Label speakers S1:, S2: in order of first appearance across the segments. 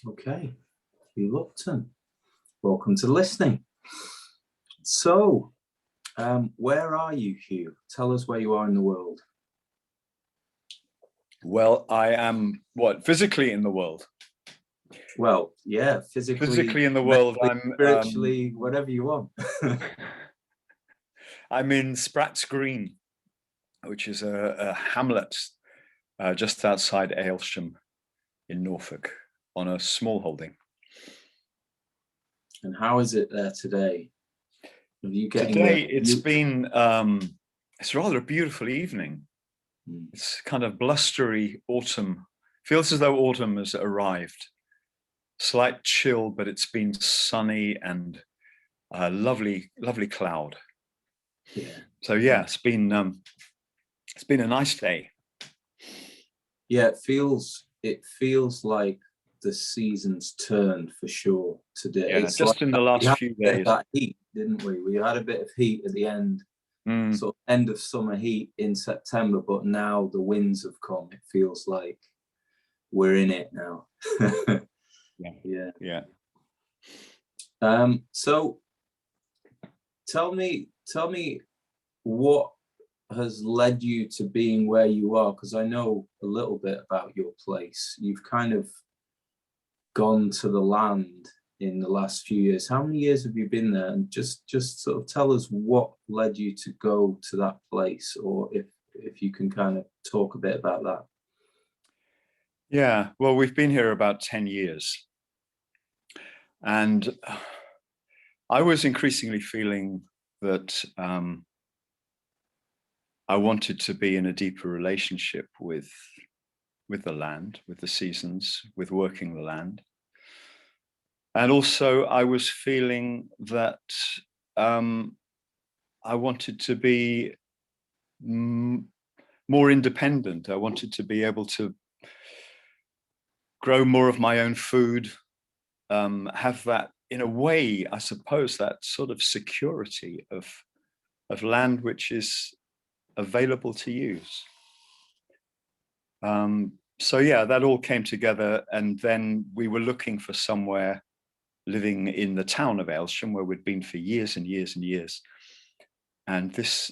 S1: Okay, Hugh Lupton, welcome to listening. So, where are you, Hugh? Tell us where you are in the world.
S2: Well, I am physically in the world.
S1: Well, yeah, physically
S2: in the world. I'm
S1: spiritually, whatever you want.
S2: I'm in Spratt's Green, which is a hamlet just outside Aylsham in Norfolk, on a small holding.
S1: And how is it there today?
S2: It's been it's rather a beautiful evening. It's kind of blustery autumn. Feels as though autumn has arrived. Slight chill, but it's been sunny and lovely cloud.
S1: Yeah.
S2: So yeah, it's been a nice day.
S1: Yeah, it feels like the season's turned for sure today.
S2: Yeah, it's just like in the last few days.
S1: That heat, didn't we? We had a bit of heat at the end, sort of end of summer heat in September, but now the winds have come. It feels like we're in it now. Yeah. So tell me what has led you to being where you are, because I know a little bit about your place. You've kind of gone to the land in the last few years. How many years have you been there? And just sort of tell us what led you to go to that place, or if you can kind of talk a bit about that.
S2: Yeah, well, we've been here about 10 years. And I was increasingly feeling that I wanted to be in a deeper relationship with the land, with the seasons, with working the land. And also I was feeling that I wanted to be more independent. I wanted to be able to grow more of my own food, have that, in a way, I suppose, that sort of security of land which is available to use. So yeah, that all came together, and then we were looking for somewhere, living in the town of Aylsham, where we'd been for years and years and years. And this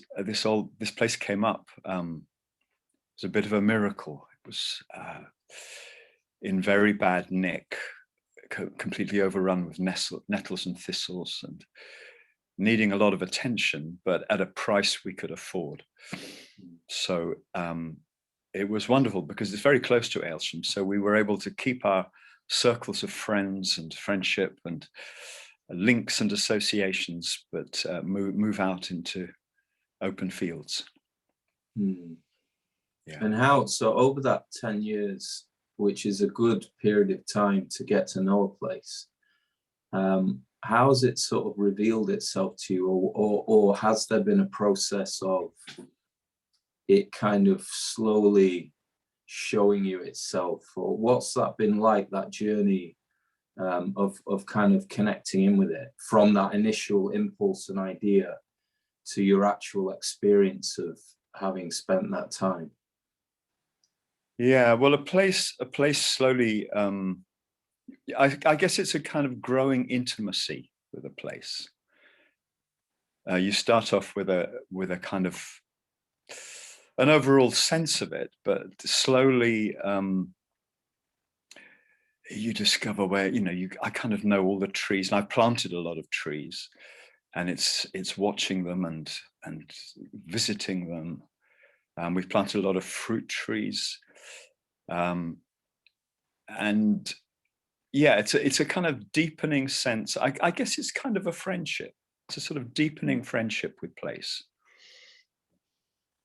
S2: place came up. It was a bit of a miracle. It was in very bad nick, completely overrun with nettles and thistles, and needing a lot of attention, but at a price we could afford. So it was wonderful because it's very close to Aylsham. So we were able to keep our circles of friends and friendship and links and associations, but move out into open fields. Yeah.
S1: And how, so over that 10 years, which is a good period of time to get to know a place, how has it sort of revealed itself to you, or has there been a process of it kind of slowly showing you itself, or what's that been like, that journey of kind of connecting in with it from that initial impulse and idea to your actual experience of having spent that time?
S2: Yeah, well, a place slowly, I guess it's a kind of growing intimacy with a place. You start off with a kind of an overall sense of it, but slowly you discover where, I kind of know all the trees, and I've planted a lot of trees, and it's watching them and visiting them. We've planted a lot of fruit trees. And yeah, it's a kind of deepening sense. I guess it's kind of a friendship. It's a sort of deepening friendship with place,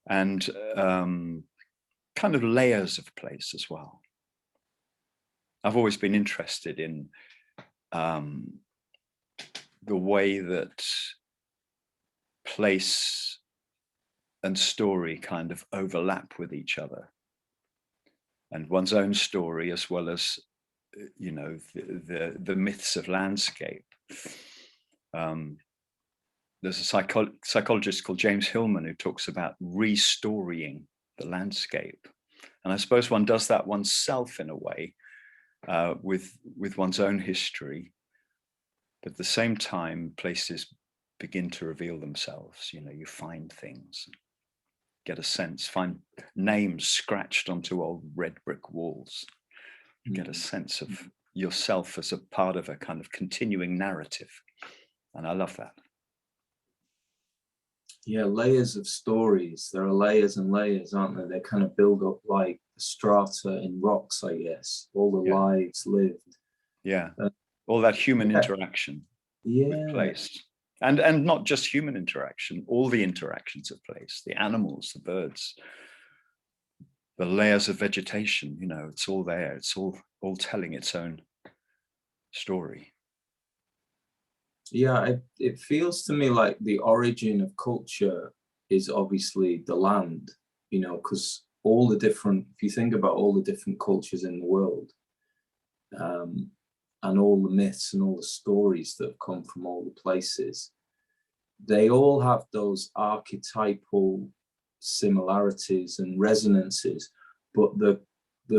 S2: and kind of layers of place as well. I've always been interested in the way that place and story kind of overlap with each other, and one's own story as well as the myths of landscape. There's a psychologist called James Hillman who talks about restorying the landscape, and I suppose one does that oneself in a way with one's own history. But at the same time, places begin to reveal themselves. You know, you find things, get a sense, find names scratched onto old red brick walls, get a sense of yourself as a part of a kind of continuing narrative. And I love that.
S1: Yeah, layers of stories. There are layers and layers, aren't there? They kind of build up like strata in rocks, I guess. All the lives lived.
S2: Yeah, all that human interaction with place. And not just human interaction, all the interactions of place, the animals, the birds, the layers of vegetation, you know, it's all there. It's all telling its own story.
S1: Yeah, it feels to me like the origin of culture is obviously the land, you know, because all the different, if you think about all the different cultures in the world, and all the myths and all the stories that have come from all the places, they all have those archetypal similarities and resonances, but the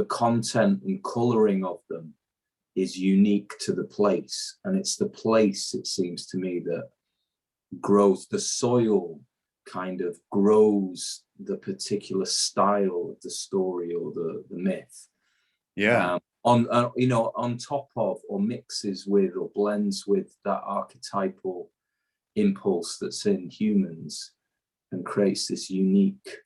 S1: content and coloring of them is unique to the place. And it's the place, it seems to me, that grows, the soil kind of grows the particular style of the story or the myth.
S2: Yeah.
S1: You know, on top of or mixes with or blends with that archetypal impulse that's in humans and creates this unique,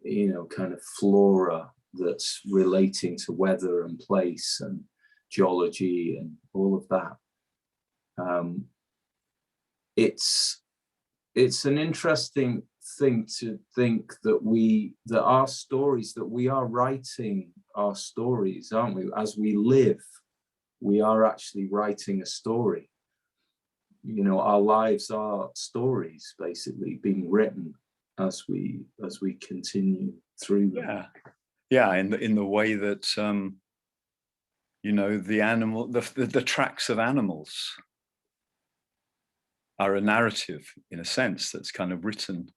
S1: you know, kind of flora that's relating to weather and place and geology and all of that. It's an interesting thing to think that our stories, that we are writing our stories, aren't we? As we live, we are actually writing a story. You know, our lives are stories basically being written as we continue through them.
S2: Yeah, in the way that you know, the tracks of animals are a narrative, in a sense, that's kind of written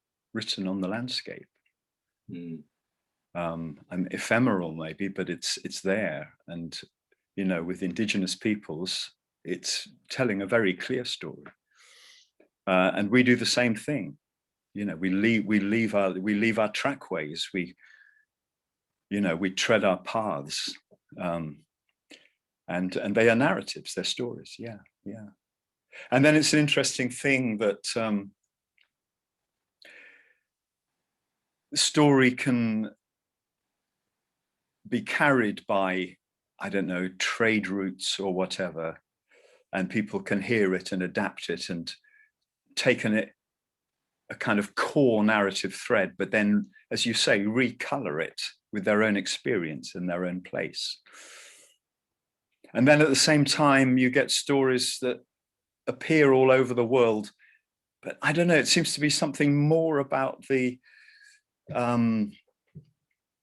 S2: on the landscape. And ephemeral maybe, but it's there. And you know, with indigenous peoples, it's telling a very clear story. And we do the same thing. You know, we leave our trackways. We tread our paths, and they are narratives. They're stories. Yeah. And then it's an interesting thing that the story can be carried by, I don't know, trade routes or whatever, and people can hear it and adapt it and take a kind of core narrative thread, but then, as you say, recolor it with their own experience in their own place. And then at the same time, you get stories that appear all over the world, but I don't know, it seems to be something more about the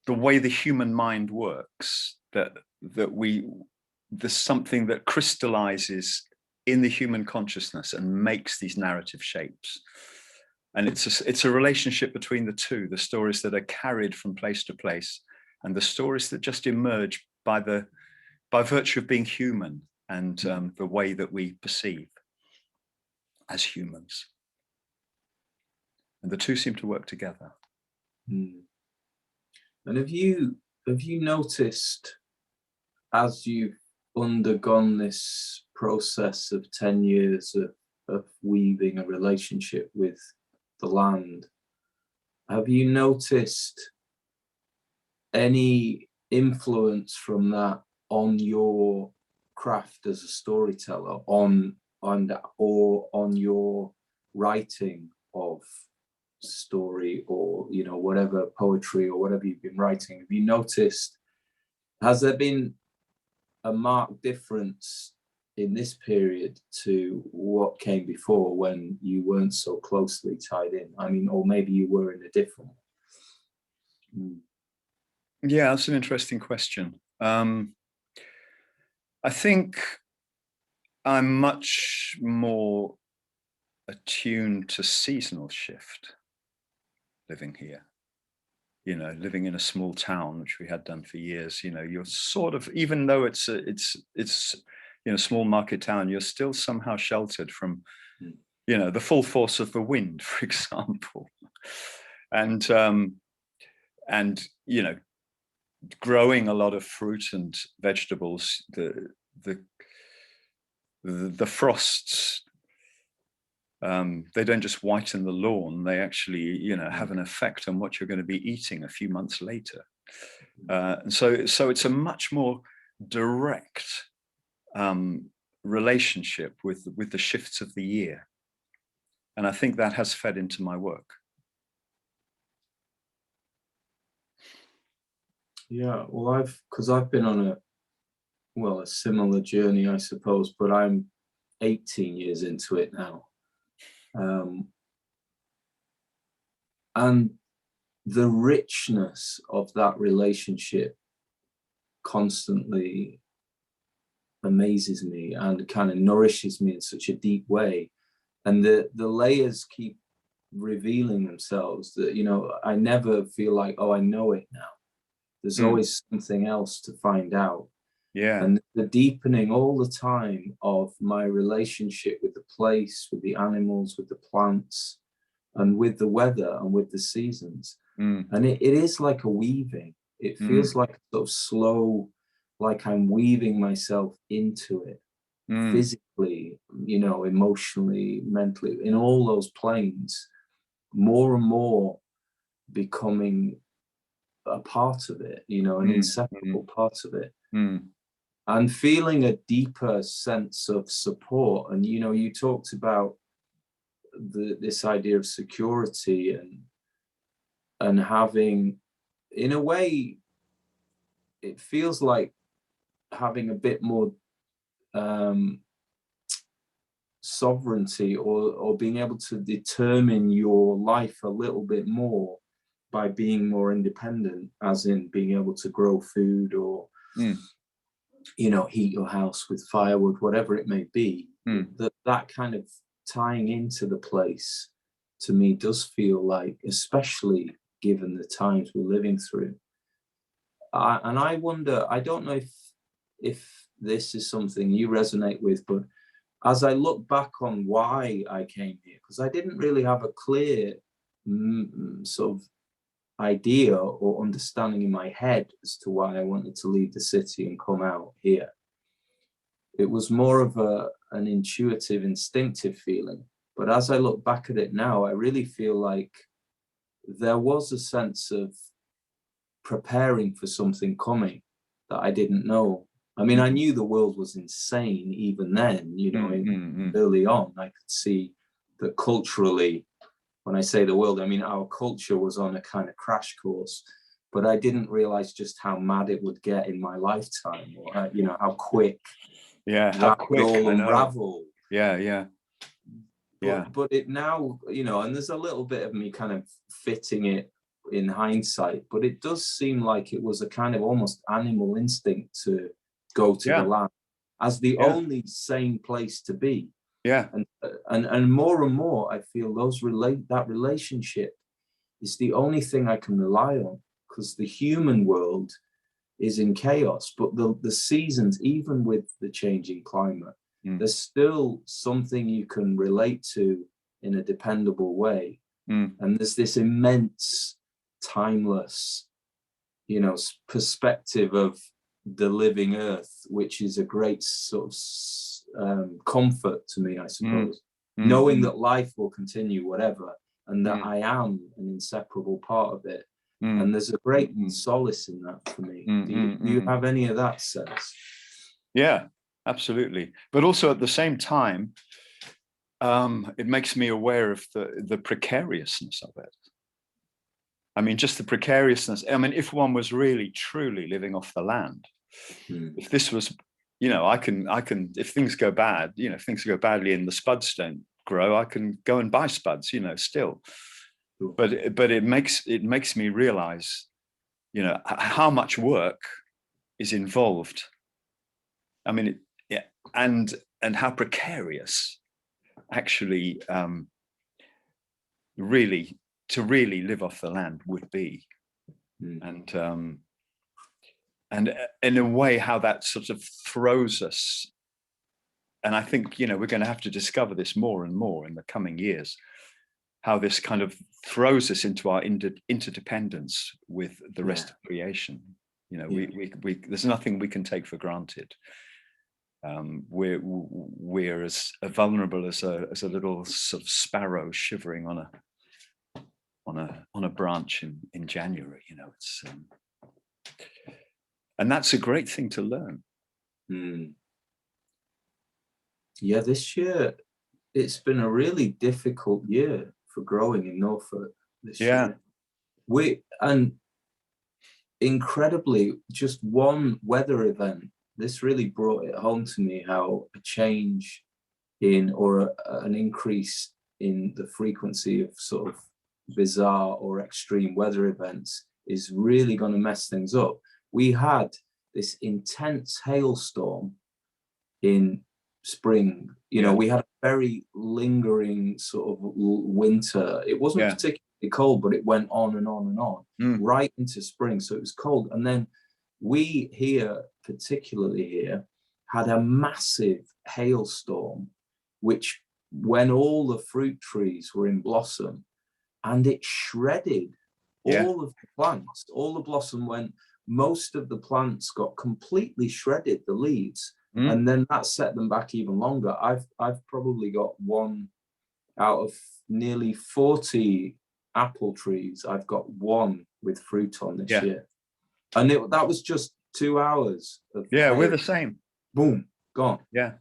S2: way the human mind works, that there's something that crystallizes in the human consciousness and makes these narrative shapes. And it's a relationship between the two, the stories that are carried from place to place and the stories that just emerge by virtue of being human and the way that we perceive as humans. And the two seem to work together.
S1: And have you noticed, as you've undergone this process of 10 years of weaving a relationship with the land, have you noticed any influence from that on your craft as a storyteller, or on your writing of story, or, you know, whatever, poetry or whatever you've been writing? Have you noticed, has there been a marked difference in this period to what came before, when you weren't so closely tied in? I mean, or maybe you were in a different one.
S2: Yeah, that's an interesting question. I think I'm much more attuned to seasonal shift living here. you know, living in a small town, which we had done for years, you know, you're sort of, even though it's you know, small market town, you're still somehow sheltered from, you know, the full force of the wind, for example. And you know, growing a lot of fruit and vegetables, the frosts, they don't just whiten the lawn, they actually, you know, have an effect on what you're going to be eating a few months later. And so it's a much more direct relationship with the shifts of the year. And I think that has fed into my work.
S1: Yeah, well, because I've been on a similar journey, I suppose, but I'm 18 years into it now. And the richness of that relationship constantly amazes me and kind of nourishes me in such a deep way. And the layers keep revealing themselves that, you know, I never feel like, oh, I know it now. There's always something else to find out.
S2: Yeah.
S1: And the deepening all the time of my relationship with the place, with the animals, with the plants, and with the weather and with the seasons. And it is like a weaving. It feels like a sort of slow, like I'm weaving myself into it physically, you know, emotionally, mentally, in all those planes, more and more becoming a part of it, you know, an inseparable part of it. And feeling a deeper sense of support. And, you know, you talked about this idea of security and having, in a way, it feels like having a bit more sovereignty or being able to determine your life a little bit more by being more independent, as in being able to grow food or you know, heat your house with firewood, whatever it may be. That kind of tying into the place, to me, does feel like, especially given the times we're living through. And I wonder, I don't know if this is something you resonate with, but as I look back on why I came here, because I didn't really have a clear sort of idea or understanding in my head as to why I wanted to leave the city and come out here. It was more of an intuitive, instinctive feeling. But as I look back at it now, I really feel like there was a sense of preparing for something coming that I didn't know. I mean, I knew the world was insane even then, you know, early on. I could see that culturally, when I say the world, I mean our culture was on a kind of crash course, but I didn't realize just how mad it would get in my lifetime, or you know, how quick
S2: how quick
S1: would all unravel. But it now, you know, and there's a little bit of me kind of fitting it in hindsight, but it does seem like it was a kind of almost animal instinct to go to the land as the only sane place to be. And more and more I feel that relationship is the only thing I can rely on, because the human world is in chaos, but the seasons, even with the changing climate, there's still something you can relate to in a dependable way. And there's this immense, timeless, you know, perspective of the living earth, which is a great sort of comfort to me, I suppose, knowing that life will continue, whatever, and that I am an inseparable part of it. And there's a great solace in that for me. Do you have any of that sense?
S2: Yeah, absolutely. But also at the same time, it makes me aware of the precariousness of it. I mean, just the precariousness. I mean, if one was really, truly living off the land, if this was, you know, I can, if things go bad, you know, if things go badly and the spuds don't grow, I can go and buy spuds, you know, still. But it makes me realize, you know, how much work is involved. I mean, and how precarious actually really to really live off the land would be. And in a way, how that sort of throws us. And I think, we're going to have to discover this more and more in the coming years, how this kind of throws us into our interdependence with the rest of creation. There's nothing we can take for granted. We're as vulnerable as a little sort of sparrow shivering on a branch in January. It's and that's a great thing to learn.
S1: Yeah, this year it's been a really difficult year for growing in Norfolk this year. And incredibly, just one weather event, this really brought it home to me how a change in or an increase in the frequency of sort of bizarre or extreme weather events is really going to mess things up. We had this intense hailstorm in spring. We had a very lingering sort of winter. It wasn't particularly cold, but it went on and on and on right into spring. So it was cold. And then we here, particularly here, had a massive hailstorm, which when all the fruit trees were in blossom, and it shredded all of the plants, all the blossom went, most of the plants got completely shredded, the leaves. And then that set them back even longer. I've probably got one out of nearly 40 apple trees. I've got one with fruit on this year. And that was just 2 hours of
S2: we're the same.
S1: Boom, gone.
S2: Yeah.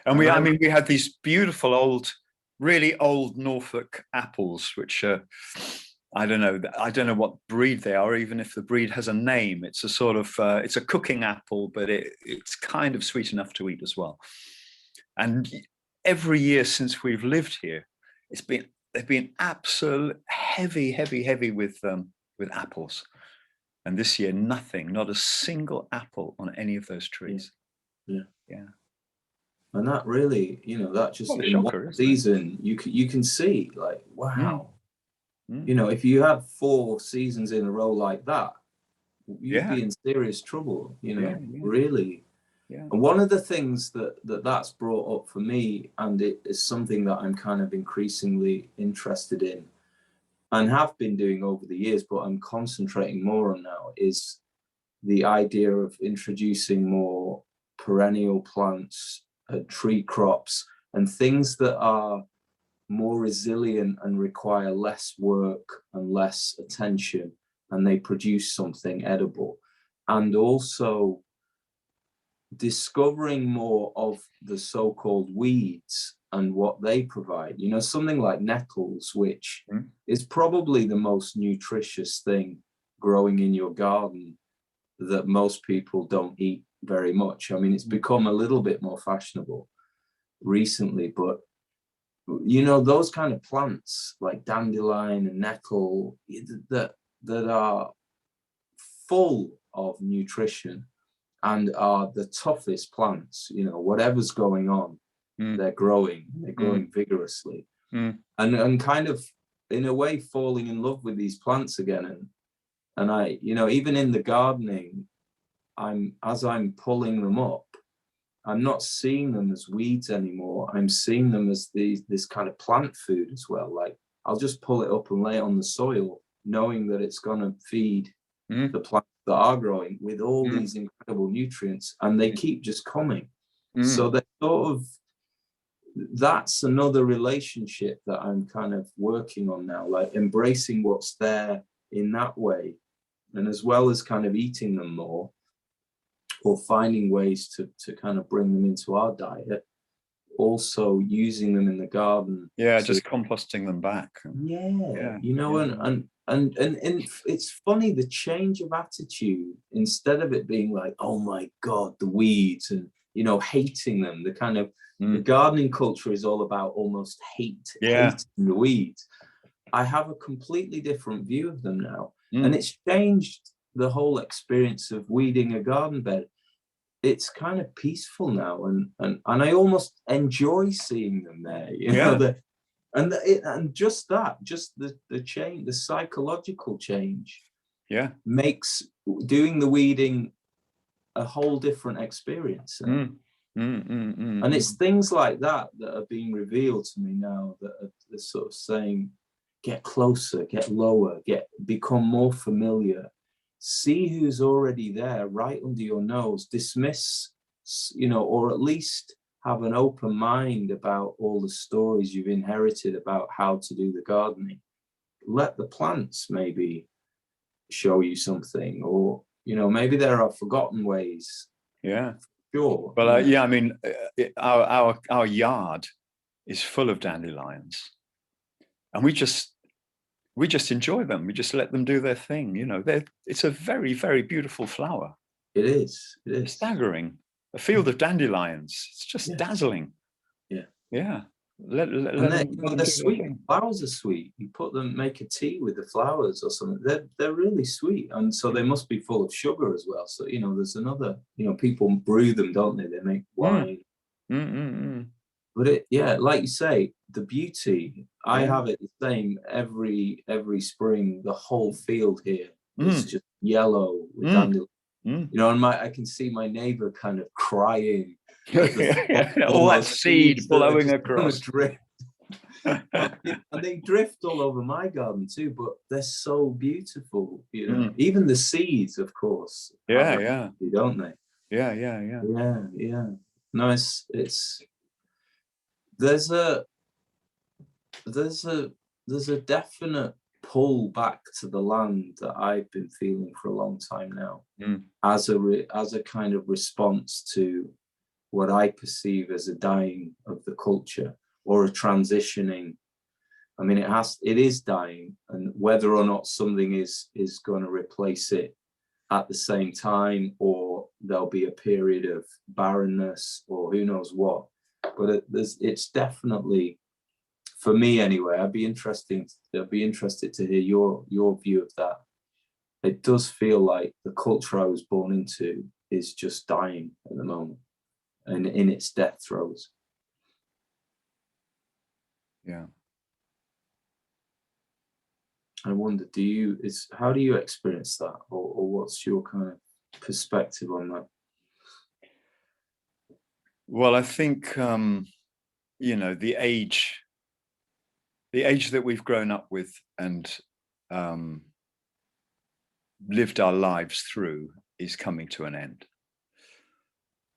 S2: And we had these beautiful really old Norfolk apples, which I don't know what breed they are, even if the breed has a name. It's a sort of it's a cooking apple, but it's kind of sweet enough to eat as well. And every year since we've lived here, they've been absolute heavy with apples. And this year, not a single apple on any of those trees.
S1: Yeah. And that really, that just in one season, you can see like, wow. If you had 4 seasons in a row like that, you'd be in serious trouble, really. And one of the things that's brought up for me, and it is something that I'm kind of increasingly interested in and have been doing over the years, but I'm concentrating more on now, is the idea of introducing more perennial plants, tree crops, and things that are more resilient and require less work and less attention, and they produce something edible. And also discovering more of the so-called weeds and what they provide. Something like nettles, which is probably the most nutritious thing growing in your garden that most people don't eat very much. It's become a little bit more fashionable recently, but those kind of plants like dandelion and nettle that are full of nutrition and are the toughest plants, whatever's going on, they're growing vigorously. And kind of in a way falling in love with these plants again. And I, even in the gardening, as I'm pulling them up, I'm not seeing them as weeds anymore. I'm seeing them as this kind of plant food as well. Like I'll just pull it up and lay it on the soil, knowing that it's going to feed the plants that are growing with all these incredible nutrients, and they keep just coming. So they're sort of, that's another relationship that I'm kind of working on now, like embracing what's there in that way, and as well as kind of eating them more, or finding ways to kind of bring them into our diet, also using them in the garden.
S2: Just composting them back.
S1: And it's funny, the change of attitude, instead of it being like, oh my God, the weeds, and hating them, the kind of the gardening culture is all about almost hating the weeds. I have a completely different view of them now. And it's changed the whole experience of weeding a garden bed. It's kind of peaceful now, and I almost enjoy seeing them there. And just the change, the psychological change
S2: Yeah.
S1: makes doing the weeding a whole different experience. And it's things like that that are being revealed to me now, that are sort of saying, get closer, get lower, become more familiar, see who's already there right under your nose, dismiss, or at least have an open mind about all the stories you've inherited about how to do the gardening. Let the plants maybe show you something, or maybe there are forgotten ways.
S2: Yeah.
S1: Sure.
S2: Well, yeah, I mean, our yard is full of dandelions, and we just enjoy them. We just let them do their thing. It's a very, very beautiful flower.
S1: It is. It is
S2: staggering. A field of dandelions. It's just dazzling.
S1: Yeah.
S2: Yeah. Let
S1: and
S2: them
S1: they're sweet. Flowers are sweet. You put them, make a tea with the flowers or something. They're really sweet, and so they must be full of sugar as well. So there's another. People brew them, don't they? They make wine. But like you say, the beauty. I have it the same every spring. The whole field here is just yellow with dandelions. And I can see my neighbor kind of crying.
S2: All that seed blowing across.
S1: And they drift all over my garden too, but they're so beautiful, even the seeds, of course. Don't they? Yeah. No, it's there's a definite pull back to the land that I've been feeling for a long time now, as a kind of response to what I perceive as a dying of the culture, or a transitioning. I mean, it is dying, and whether or not something is going to replace it at the same time, or there'll be a period of barrenness, or who knows what. But it's definitely, for me anyway, I'd be interested to hear your view of that. It does feel like the culture I was born into is just dying at the moment, and in its death throes.
S2: Yeah.
S1: I wonder, how do you experience that, or what's your kind of perspective on that?
S2: Well, I think the age that we've grown up with and lived our lives through is coming to an end,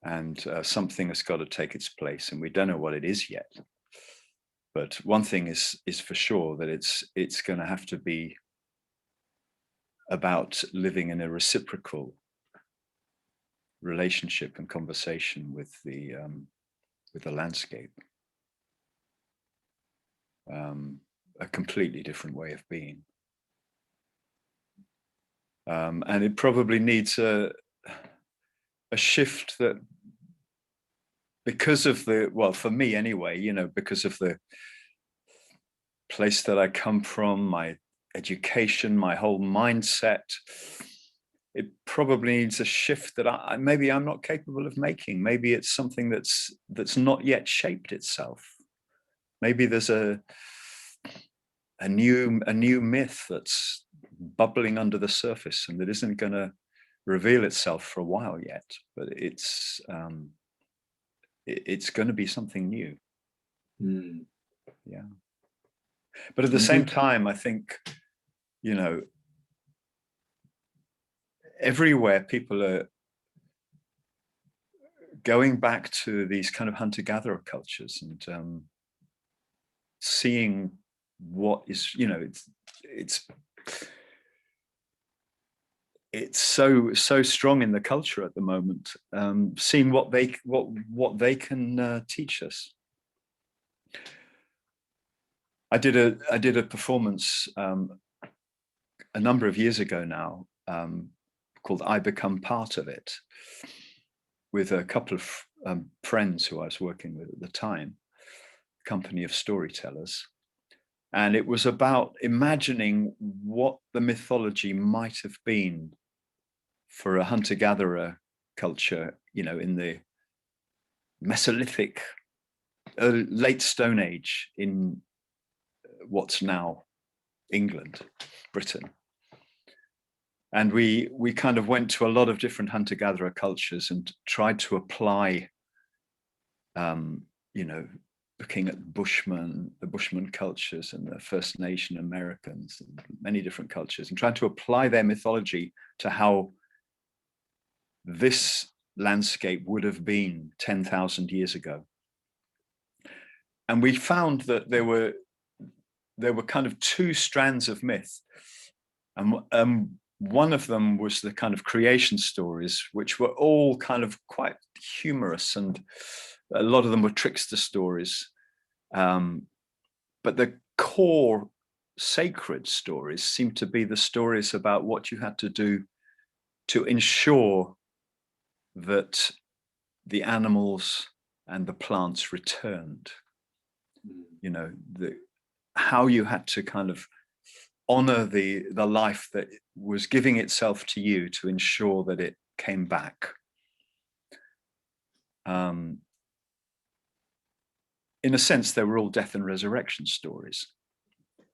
S2: and something has got to take its place, and we don't know what it is yet. But one thing is for sure, that it's going to have to be about living in a reciprocal relationship and conversation with the landscape. A completely different way of being. And it probably needs a shift, that because of for me anyway, because of the place that I come from, my education, my whole mindset, it probably needs a shift that maybe I'm not capable of making. Maybe it's something that's not yet shaped itself. Maybe there's a new myth that's bubbling under the surface, and that isn't going to reveal itself for a while yet. But it's going to be something new. Yeah. But at the same time, I think, everywhere people are going back to these kind of hunter-gatherer cultures, and seeing what is, it's so strong in the culture at the moment, seeing what they can teach us. I did a performance a number of years ago now, called I Become Part of It, with a couple of friends who I was working with at the time, Company of Storytellers. And it was about imagining what the mythology might have been for a hunter-gatherer culture, in the Mesolithic, late Stone Age, in what's now England, Britain. And we kind of went to a lot of different hunter-gatherer cultures and tried to apply, you know, looking at the Bushman cultures and the First Nation Americans and many different cultures, and trying to apply their mythology to how this landscape would have been 10,000 years ago. And we found that there were kind of two strands of myth. And one of them was the kind of creation stories, which were all kind of quite humorous, and a lot of them were trickster stories. But the core sacred stories seemed to be the stories about what you had to do to ensure that the animals and the plants returned. You know, how you had to kind of honor the life that was giving itself to you to ensure that it came back. In a sense, they were all death and resurrection stories.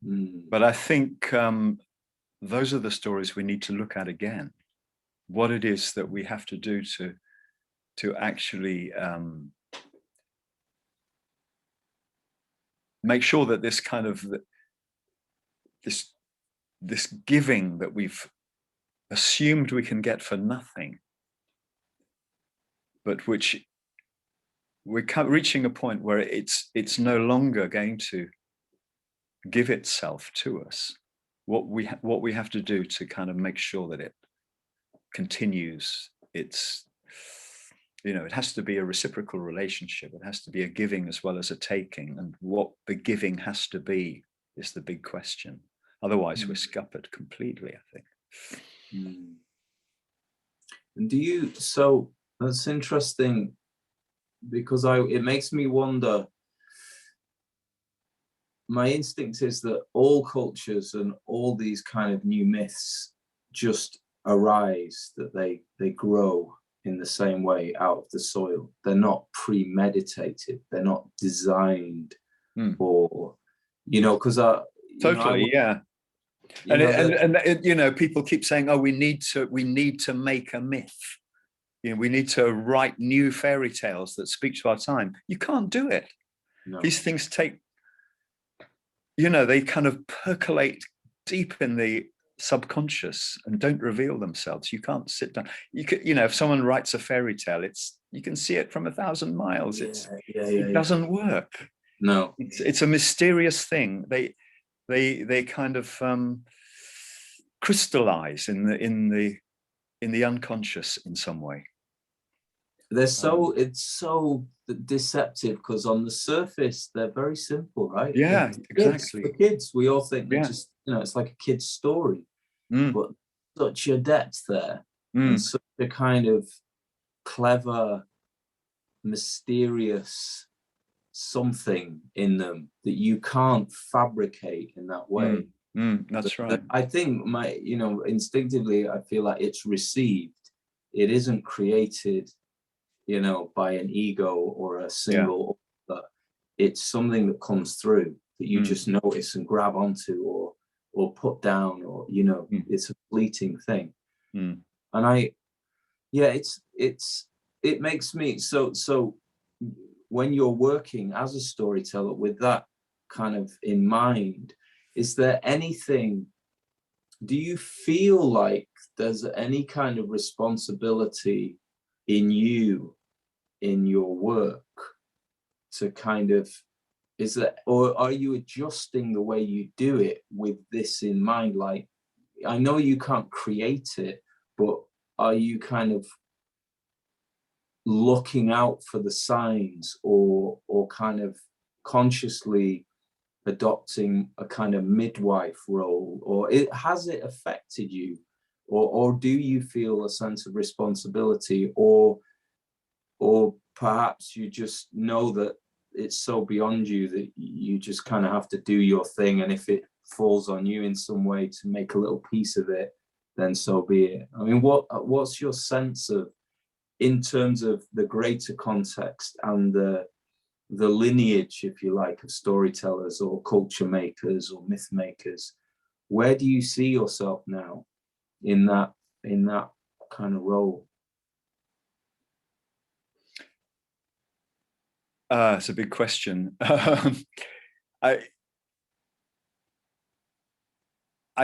S2: But I think those are the stories we need to look at again. What it is that we have to do to actually make sure that this kind of this giving that we've assumed we can get for nothing, but which we're reaching a point where it's no longer going to give itself to us. What we have to do to kind of make sure that it continues, it's, you know, it has to be a reciprocal relationship. It has to be a giving as well as a taking, and what the giving has to be is the big question. Otherwise, we're scuppered completely, I think.
S1: And so that's interesting, because it makes me wonder. My instinct is that all cultures and all these kind of new myths just arise, that they grow in the same way out of the soil. They're not premeditated. They're not designed or, you know, because
S2: totally, yeah. And you know, people keep saying, oh, we need to make a myth. You know, we need to write new fairy tales that speak to our time. You can't do it. No. These things take, you know, they kind of percolate deep in the subconscious and don't reveal themselves. You can't sit down. You know, if someone writes a fairy tale, you can see it from 1,000 miles. It doesn't work.
S1: No,
S2: it's a mysterious thing. They kind of crystallize in the unconscious in some way.
S1: It's so deceptive, because on the surface they're very simple, right?
S2: Yeah, exactly.
S1: For kids, we all think they're just, you know, it's like a kid's story, but such a depth there, and such a kind of clever, mysterious something in them that you can't fabricate in that way.
S2: That's right.
S1: I think instinctively, I feel like it's received. It isn't created, you know, by an ego or a single author. It's something that comes through that you just notice and grab onto or put down, or, you know, it's a fleeting thing. And it makes me so when you're working as a storyteller with that kind of in mind, is there anything, do you feel like there's any kind of responsibility in you, in your work, to kind of, is that, or are you adjusting the way you do it with this in mind? Like, I know you can't create it, but are you kind of looking out for the signs, or kind of consciously adopting a kind of midwife role, or has it affected you, or do you feel a sense of responsibility, or perhaps you just know that it's so beyond you that you just kind of have to do your thing, and if it falls on you in some way to make a little piece of it, then so be it? I mean, what's your sense of, in terms of the greater context and the lineage, if you like, of storytellers or culture makers or myth makers? Where do you see yourself now in that kind of role?
S2: It's a big question. I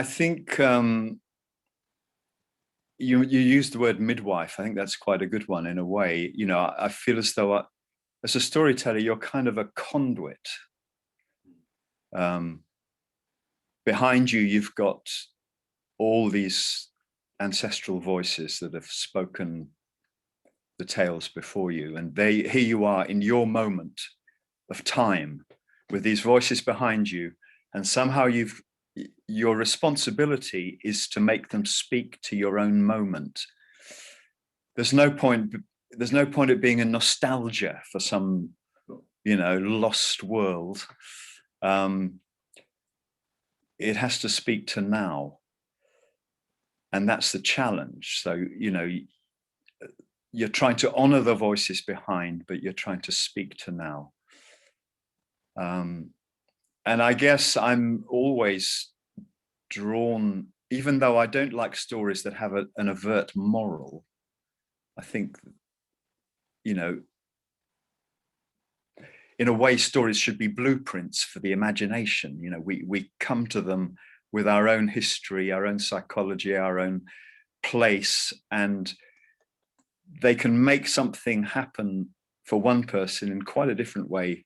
S2: think you used the word midwife. I think that's quite a good one in a way. You know, I feel as though as a storyteller, you're kind of a conduit. Behind you, you've got all these ancestral voices that have spoken the tales before you, and here you are in your moment of time with these voices behind you, and somehow your responsibility is to make them speak to your own moment. There's no point it being a nostalgia for some, you know, lost world. It has to speak to now, and that's the challenge. So, you know, you're trying to honor the voices behind, but you're trying to speak to now. And I guess I'm always drawn, even though I don't like stories that have an overt moral. I think, you know, in a way, stories should be blueprints for the imagination. You know, we come to them with our own history, our own psychology, our own place, and they can make something happen for one person in quite a different way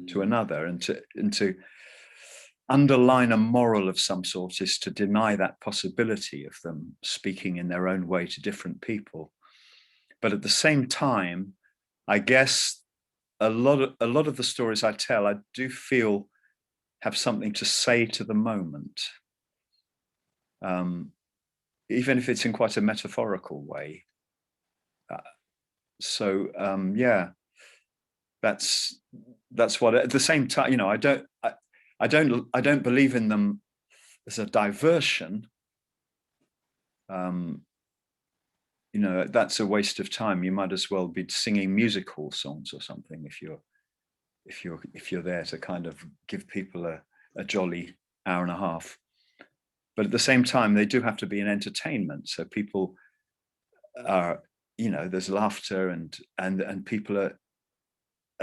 S2: to another, and to underline a moral of some sort is to deny that possibility of them speaking in their own way to different people. But at the same time, I guess a lot of the stories I tell, I do feel have something to say to the moment, even if it's in quite a metaphorical way. Yeah, that's what. At the same time, you know, I don't believe in them as a diversion. You know, that's a waste of time. You might as well be singing music hall songs or something if you're there to kind of give people a jolly hour and a half. But at the same time, they do have to be an entertainment. So people are, you know, there's laughter and people are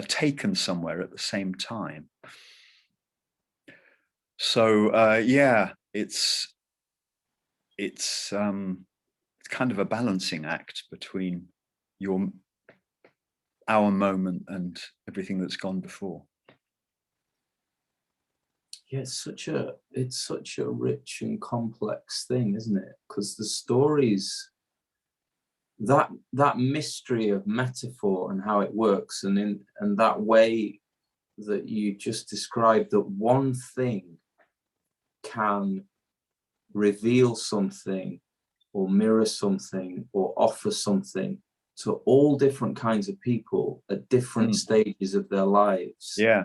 S2: taken somewhere at the same time. So yeah, it's kind of a balancing act between our moment and everything that's gone before.
S1: Yeah, it's such a rich and complex thing, isn't it? Because the stories, that mystery of metaphor and how it works, and that way that you just described, that one thing can reveal something or mirror something or offer something to all different kinds of people at different stages of their lives.
S2: Yeah.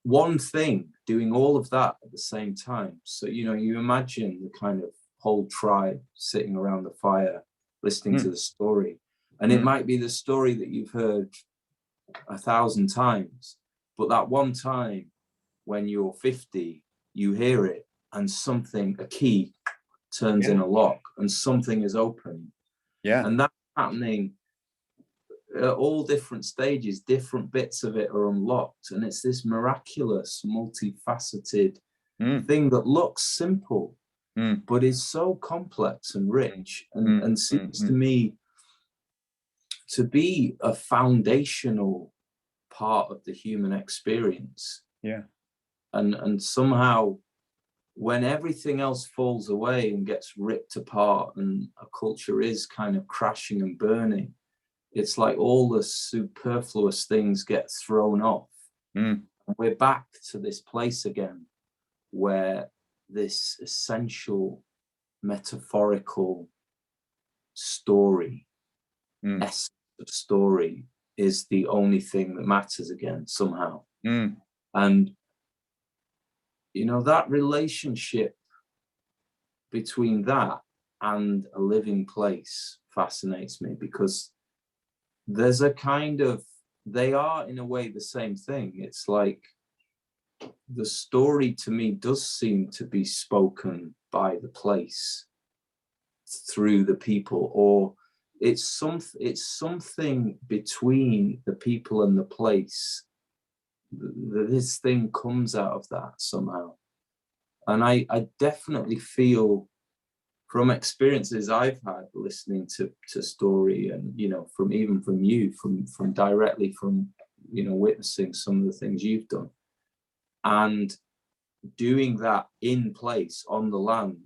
S1: One thing doing all of that at the same time. So, you know, you imagine the kind of whole tribe sitting around the fire listening to the story, and it might be the story that you've heard 1,000 times, but that one time when you're 50, you hear it and a key turns in a lock and something is open.
S2: Yeah.
S1: And that's happening at all different stages. Different bits of it are unlocked, and it's this miraculous, multifaceted thing that looks simple, but is so complex and rich, and seems to me to be a foundational part of the human experience.
S2: Yeah.
S1: And somehow, when everything else falls away and gets ripped apart and a culture is kind of crashing and burning, it's like all the superfluous things get thrown off. And we're back to this place again where this essential metaphorical story, essence of story, is the only thing that matters again somehow. And you know, that relationship between that and a living place fascinates me, because there's a kind of, they are in a way the same thing. It's like the story to me does seem to be spoken by the place. through the people, or it's something between the people and the place. This thing comes out of that somehow. And I definitely feel from experiences I've had listening to story, and from you, from directly from witnessing some of the things you've done, and doing that in place on the land,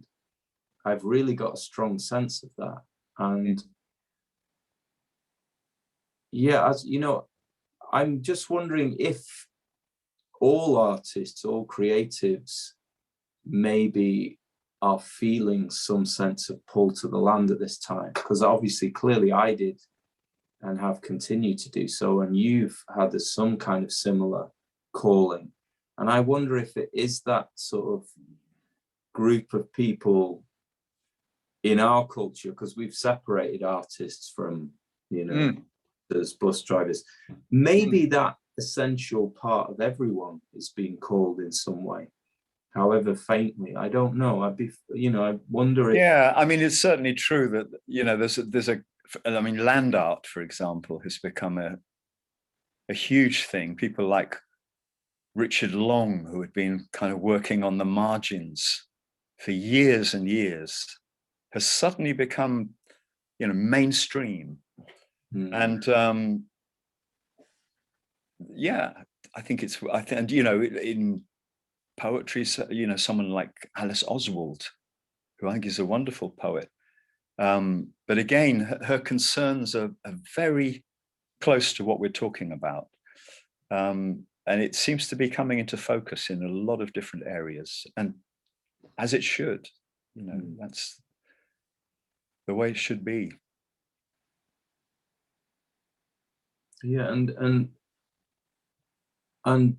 S1: I've really got a strong sense of that. And yeah, as you know, I'm just wondering if all artists, all creatives, maybe are feeling some sense of pull to the land at this time, because obviously clearly I did and have continued to do so, and you've had some kind of similar calling. And I wonder if it is that sort of group of people in our culture, because we've separated artists from there's bus drivers, maybe that essential part of everyone is being called in some way, however faintly. I don't know. I wonder if...
S2: Yeah, I mean, it's certainly true that land art, for example, has become a huge thing. People like Richard Long, who had been kind of working on the margins for years and years, has suddenly become mainstream. And yeah, I think in poetry, someone like Alice Oswald, who I think is a wonderful poet. But again, her concerns are very close to what we're talking about. And it seems to be coming into focus in a lot of different areas, and as it should, that's the way it should be.
S1: Yeah, and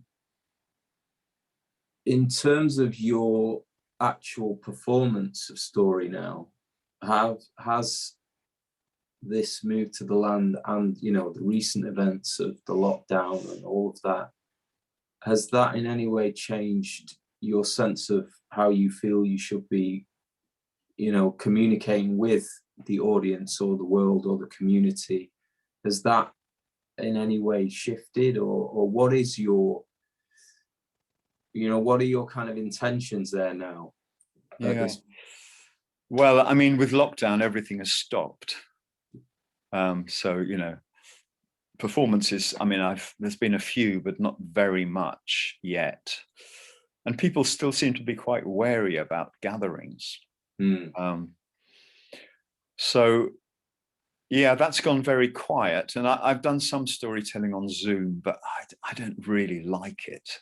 S1: in terms of your actual performance of story now, has this move to the land and the recent events of the lockdown and all of that, has that in any way changed your sense of how you feel you should be communicating with the audience or the world or the community? Has that in any way shifted, or what is your what are your kind of intentions there now?
S2: Yeah. Well, I mean, with lockdown, everything has stopped. So, performances, I mean, there's been a few, but not very much yet. And people still seem to be quite wary about gatherings. So, yeah, that's gone very quiet. And I've done some storytelling on Zoom, but I don't really like it.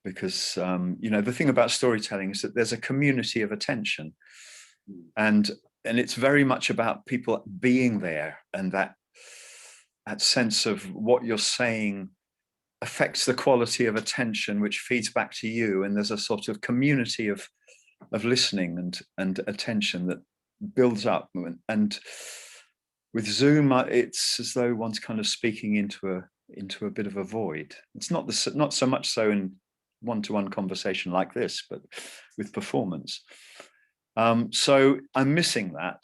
S2: Because, the thing about storytelling is that there's a community of attention. And it's very much about people being there, and that sense of what you're saying affects the quality of attention, which feeds back to you. And there's a sort of community of listening and attention that builds up. And with Zoom, it's as though one's kind of speaking into a bit of a void. It's not so much so in one-to-one conversation like this, but with performance. So I'm missing that.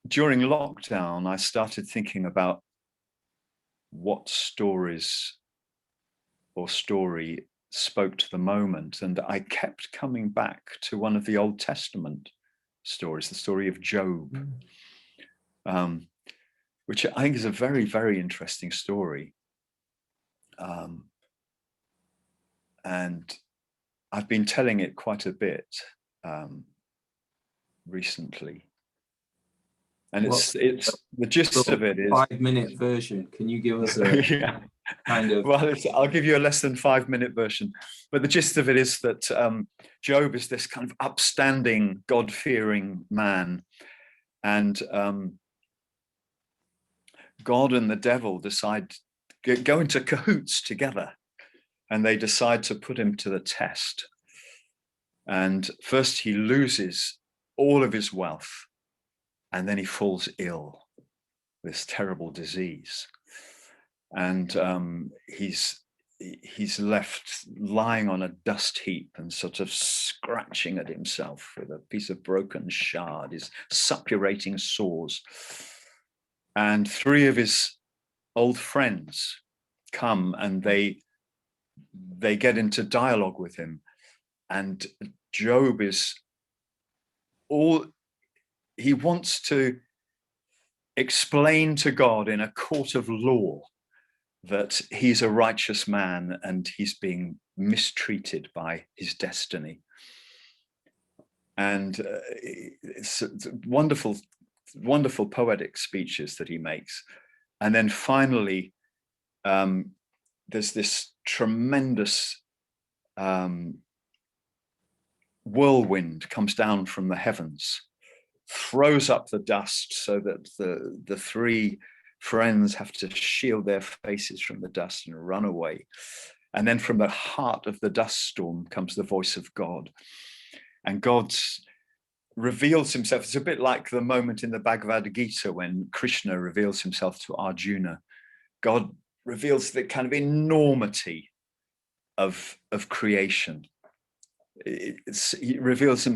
S2: During lockdown, I started thinking about what stories or story spoke to the moment. And I kept coming back to one of the Old Testament stories, the story of Job, which I think is a very, very interesting story. And I've been telling it quite a bit recently. And it's the gist of it is
S1: 5-minute version. Can you give us a kind of...
S2: Well, I'll give you a less than 5-minute version, but the gist of it is that Job is this kind of upstanding, God-fearing man, and God and the devil go into cahoots together, and they decide to put him to the test. And first he loses all of his wealth, and then he falls ill, this terrible disease. And he's he's left lying on a dust heap and sort of scratching at himself with a piece of broken shard, his suppurating sores. And 3 of his old friends come and they get into dialogue with him. And Job he wants to explain to God in a court of law that he's a righteous man and he's being mistreated by his destiny. And it's wonderful, wonderful poetic speeches that he makes. And then finally, there's this tremendous whirlwind comes down from the heavens, throws up the dust so that the 3 friends have to shield their faces from the dust and run away. And then from the heart of the dust storm comes the voice of God. And God reveals himself. It's a bit like the moment in the Bhagavad Gita when Krishna reveals himself to Arjuna. God reveals the kind of enormity of creation. He reveals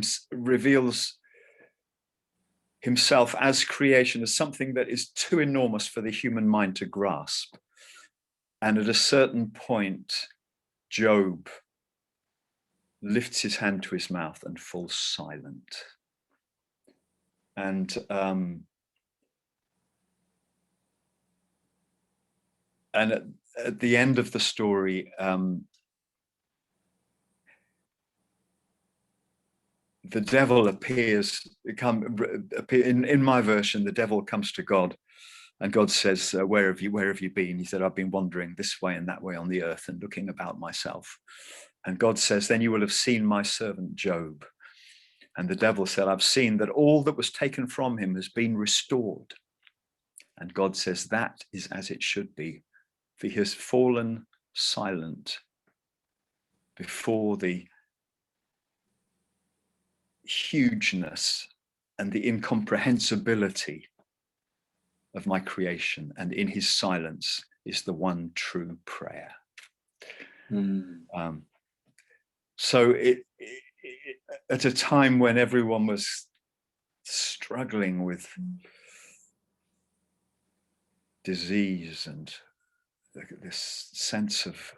S2: himself as creation, as something that is too enormous for the human mind to grasp. And at a certain point, Job lifts his hand to his mouth and falls silent. And at the end of the story, the devil appears. In my version, the devil comes to God, and God says, "Where have you been?" He said, "I've been wandering this way and that way on the earth and looking about myself." And God says, "Then you will have seen my servant Job." And the devil said, "I've seen that all that was taken from him has been restored." And God says, "That is as it should be, for he has fallen silent before the hugeness and the incomprehensibility of my creation, and in his silence is the one true prayer." So at a time when everyone was struggling with disease and this sense of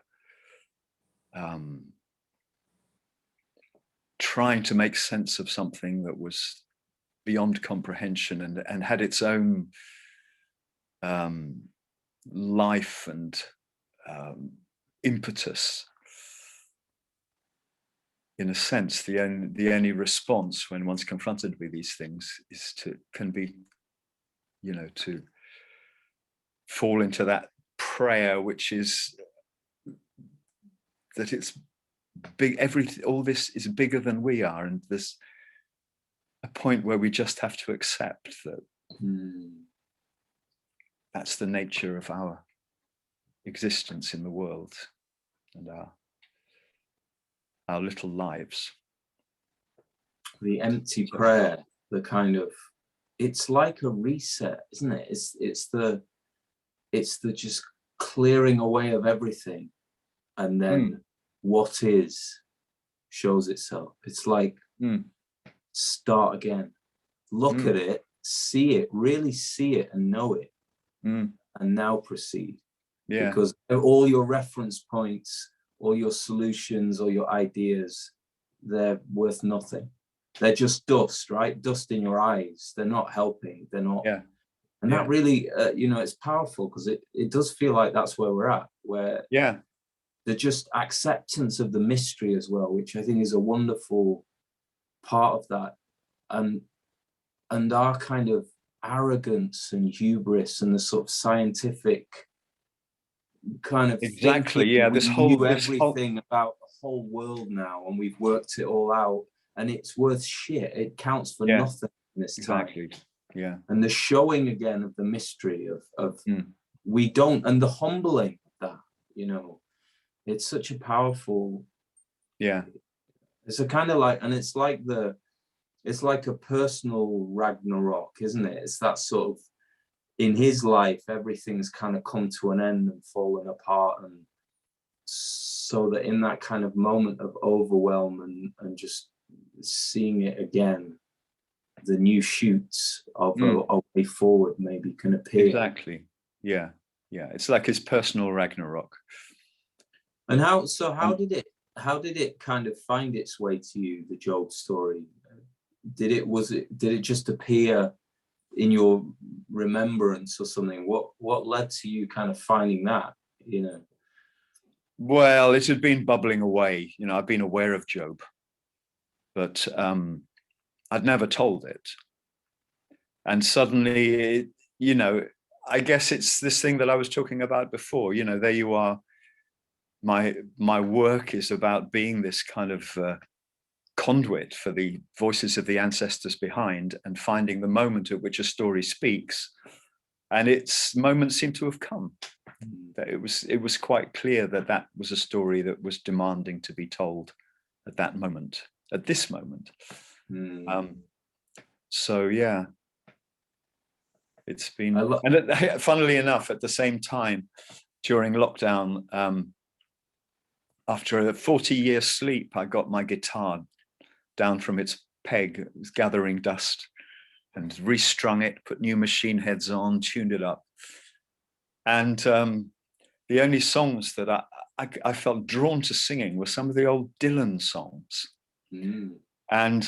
S2: trying to make sense of something that was beyond comprehension and had its own life and impetus. In a sense, the only response when one's confronted with these things can be to fall into that prayer, which is that it's big. All this is bigger than we are, and there's a point where we just have to accept that that's the nature of our existence in the world and our little lives.
S1: The empty prayer, the kind of, it's like a reset, isn't it? It's the just clearing away of everything, and then what is shows itself. It's like start again, look at it, see it, really see it and know it, and now proceed. Because all your reference points, all your solutions, or your ideas, they're worth nothing. They're just dust, right? Dust in your eyes. They're not helping. They're not. And that really, it's powerful, because it does feel like that's where we're at, where the just acceptance of the mystery as well, which I think is a wonderful part of that, and our kind of arrogance and hubris and the sort of scientific kind of this whole everything about the whole world now, and we've worked it all out, and it's worth shit. It counts for nothing in this time. And the showing again of the mystery of we don't, and the humbling of that, it's such a powerful, it's a kind of like, and it's like a personal Ragnarok, isn't it? It's that sort of, in his life, everything's kind of come to an end and fallen apart, and so that in that kind of moment of overwhelm and just seeing it again, the new shoots of a way forward maybe can appear.
S2: Exactly. Yeah. It's like his personal Ragnarok.
S1: And how did it kind of find its way to you, the Job story? Did it just appear in your remembrance or something? What led to you kind of finding that, you know?
S2: Well, it had been bubbling away. You know, I've been aware of Job, but I'd never told it. And suddenly, you know, I guess it's this thing that I was talking about before. You know, there you are. My work is about being this kind of conduit for the voices of the ancestors behind, and finding the moment at which a story speaks. And its moment seemed to have come. That it was quite clear that that was a story that was demanding to be told at that moment, at this moment. So yeah, it's been, and funnily enough, at the same time, during lockdown, after a 40-year sleep, I got my guitar down from its peg. It was gathering dust, and restrung it, put new machine heads on, tuned it up. And the only songs that I felt drawn to singing were some of the old Dylan songs. And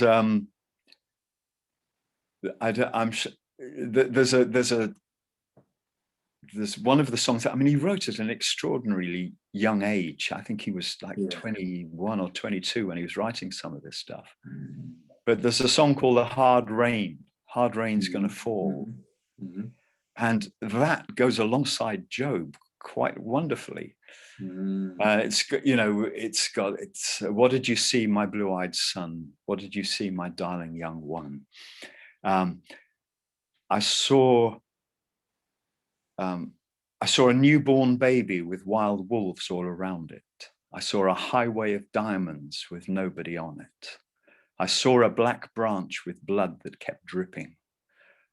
S2: there's one of the songs that, I mean, he wrote at an extraordinarily young age. I think he was like 21 or 22 when he was writing some of this stuff. But there's a song called The Hard Rain. Hard Rain's Gonna Fall. And that goes alongside Job quite wonderfully. It's, you know, it's what did you see, my blue-eyed son? What did you see, my darling young one? I saw a newborn baby with wild wolves all around it. I saw a highway of diamonds with nobody on it. I saw a black branch with blood that kept dripping.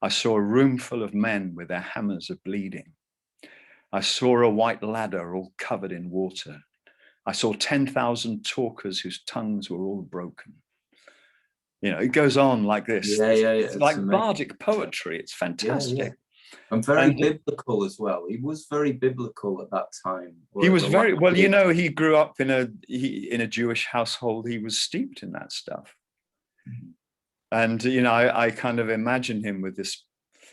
S2: I saw a room full of men with their hammers a-bleeding. I saw a white ladder all covered in water. I saw 10,000 talkers whose tongues were all broken. You know, it goes on like this. It's like amazing. Bardic poetry. It's fantastic.
S1: And very biblical as well. He was very biblical at that time.
S2: He was very, well, you know, he grew up in a Jewish household. He was steeped in that stuff. And, you know, I kind of imagine him with this,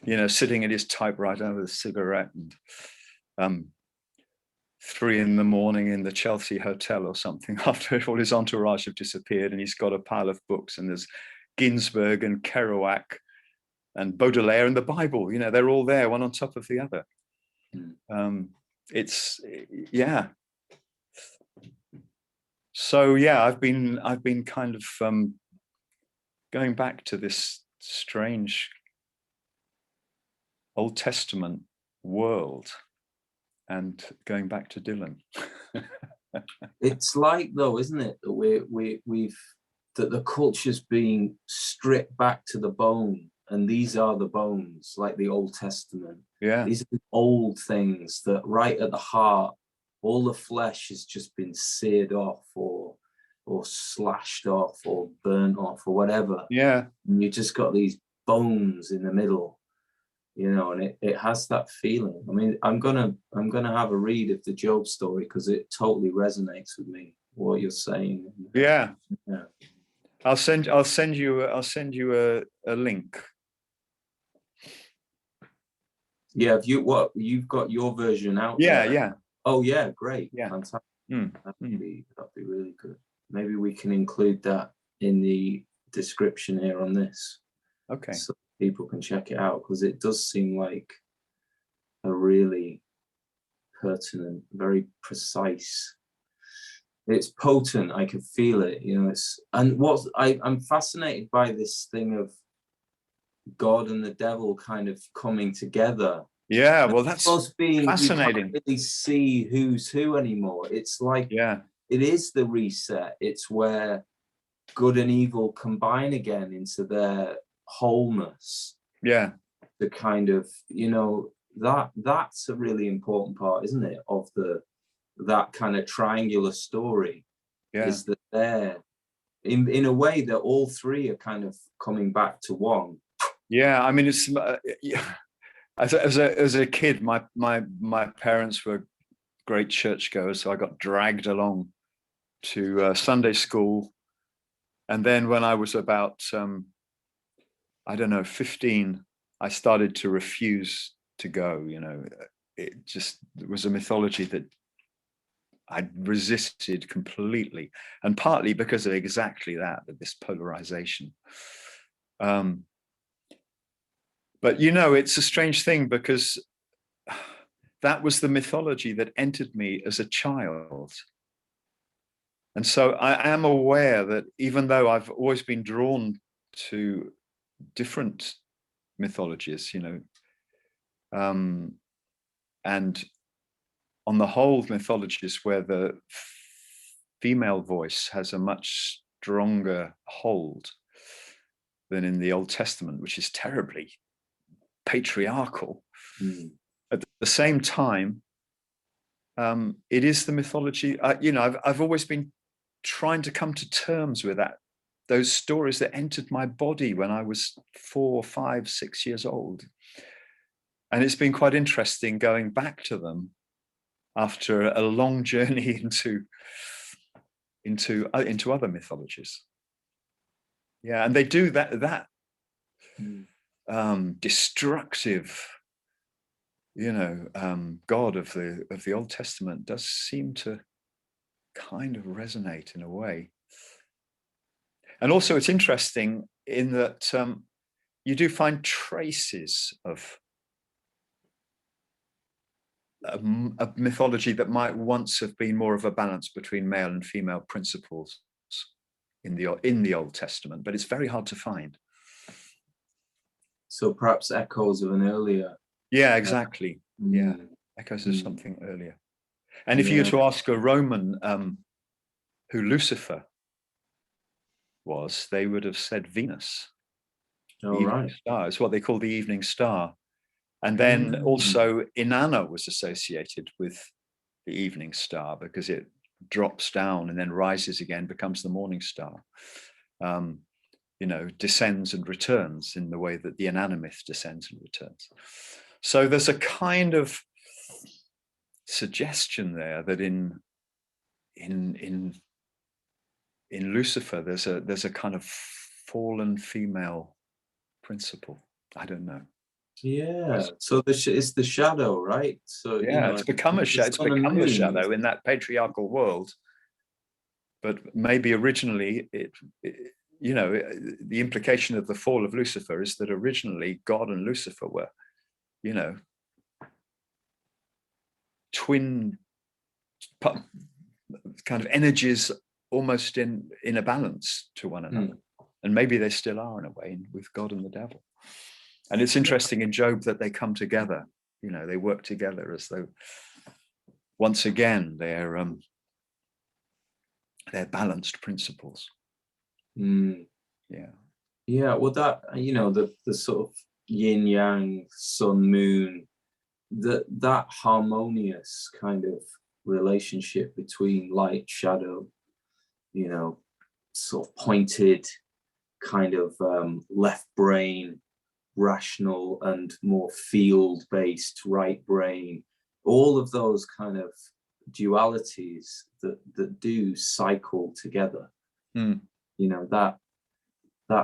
S2: you know, sitting at his typewriter with a cigarette, and 3 in the morning in the Chelsea hotel or something, after all his entourage have disappeared, and he's got a pile of books, and there's Ginsberg and Kerouac and Baudelaire and the Bible, you know, they're all there, one on top of the other. It's, yeah. So yeah, I've been kind of going back to this strange Old Testament world and going back to Dylan.
S1: It's like, though, isn't it, that that the culture's being stripped back to the bone, and these are the bones, like the Old Testament.
S2: Yeah,
S1: these are the old things that right at the heart, all the flesh has just been seared off or slashed off or burnt off or whatever.
S2: Yeah,
S1: and you just got these bones in the middle, you know, and it has that feeling. I mean, I'm gonna have a read of the Job story because it totally resonates with me, what you're saying.
S2: Yeah. I'll send you a link.
S1: Yeah, you've got your version out there.
S2: Yeah.
S1: Oh yeah, great.
S2: Yeah.
S1: Fantastic. That'd be really good. Maybe we can include that in the description here on this.
S2: Okay.
S1: So people can check it out, because it does seem like a really pertinent, very precise. It's potent. I can feel it, you know. I'm fascinated by this thing of God and the devil kind of coming together.
S2: Yeah, well, that's fascinating.
S1: You can't really see who's who anymore. It's like, it is the reset. It's where good and evil combine again into their wholeness.
S2: Yeah.
S1: The kind of, you know, that's a really important part, isn't it, of the that kind of triangular story
S2: Yeah.
S1: is that they're in a way that all three are kind of coming back to one.
S2: Yeah, I mean, it's as a kid, my parents were great churchgoers, so I got dragged along to Sunday school, and then when I was about I don't know 15, I started to refuse to go. You know, it was a mythology that I resisted completely, and partly because of exactly that, this polarization. But you know, it's a strange thing because that was the mythology that entered me as a child. And so I am aware that even though I've always been drawn to different mythologies, you know, and on the whole, mythologies where the female voice has a much stronger hold than in the Old Testament, which is terribly patriarchal.
S1: Mm.
S2: At the same time, it is the mythology. You know, I've always been trying to come to terms with that. Those stories that entered my body when I was 4, 5, 6 years old, and it's been quite interesting going back to them after a long journey into other mythologies. Yeah, and they do that destructive, you know, God of the Old Testament does seem to kind of resonate in a way. And also, it's interesting in that you do find traces of a mythology that might once have been more of a balance between male and female principles in the Old Testament, but it's very hard to find.
S1: So perhaps echoes of an earlier.
S2: Yeah, exactly. Yeah, echoes of
S1: Mm.
S2: something earlier. And if you were to ask a Roman who Lucifer was, they would have said Venus. The evening star. It's what they call the evening star. And then also Inanna was associated with the evening star because it drops down and then rises again, becomes the morning star. You know, descends and returns in the way that the Inanna myth descends and returns. So there's a kind of suggestion there that in Lucifer there's a kind of fallen female principle. I don't know.
S1: Yeah, so it's the shadow, right? So
S2: yeah,
S1: you know,
S2: it's become a shadow. It's become the shadow in that patriarchal world. But maybe originally it you know, the implication of the fall of Lucifer is that originally God and Lucifer were, you know, twin kind of energies almost in a balance to one another. And maybe they still are in a way with God and the devil. And it's interesting in Job that they come together, you know, they work together as though once again they're balanced principles.
S1: Yeah, well, that, you know, the sort of yin yang, sun moon, that harmonious kind of relationship between light, shadow, you know, sort of pointed kind of left brain, rational and more field-based right brain, all of those kind of dualities that do cycle together. You know, that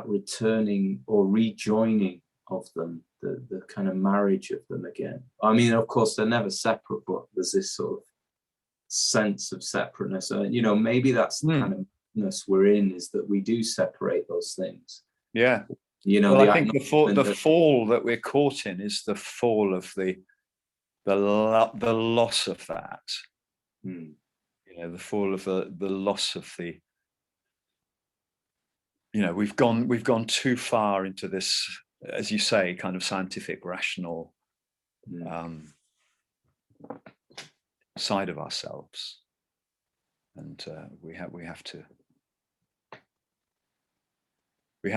S1: returning or rejoining of them, the kind of marriage of them again. I mean, of course, they're never separate, but there's this sort of sense of separateness. You know, maybe that's the kind of ness we're in, is that we do separate those things.
S2: Yeah.
S1: You know,
S2: well, I think the fall that we're caught in is the fall of the loss of that. You know, the fall of the loss of the, you know, we've gone too far into this, as you say, kind of scientific, rational side of ourselves, and we have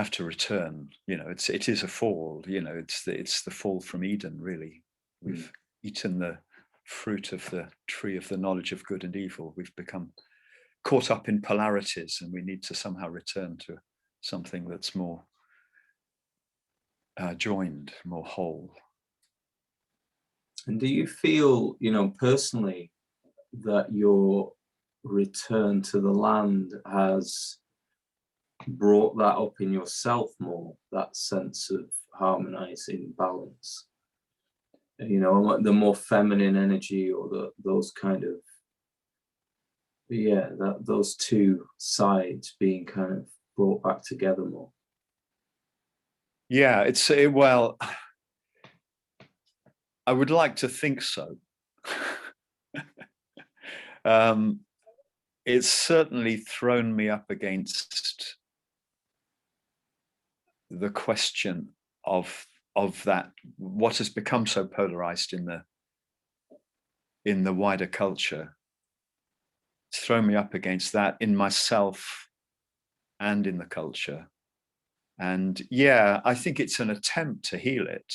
S2: to return. You know, it is a fall. You know, it's the fall from Eden. Really, we've eaten the fruit of the tree of the knowledge of good and evil. We've become caught up in polarities, and we need to somehow return to something that's more joined, more whole.
S1: And do you feel, personally, that your return to the land has brought that up in yourself more, that sense of harmonizing balance? Like the more feminine energy, or those kind of, those two sides being kind of brought back together more.
S2: Yeah, well, I would like to think so. It's certainly thrown me up against the question of that, what has become so polarized in the wider culture. It's thrown me up against that in myself and in the culture. And yeah, I think it's an attempt to heal it.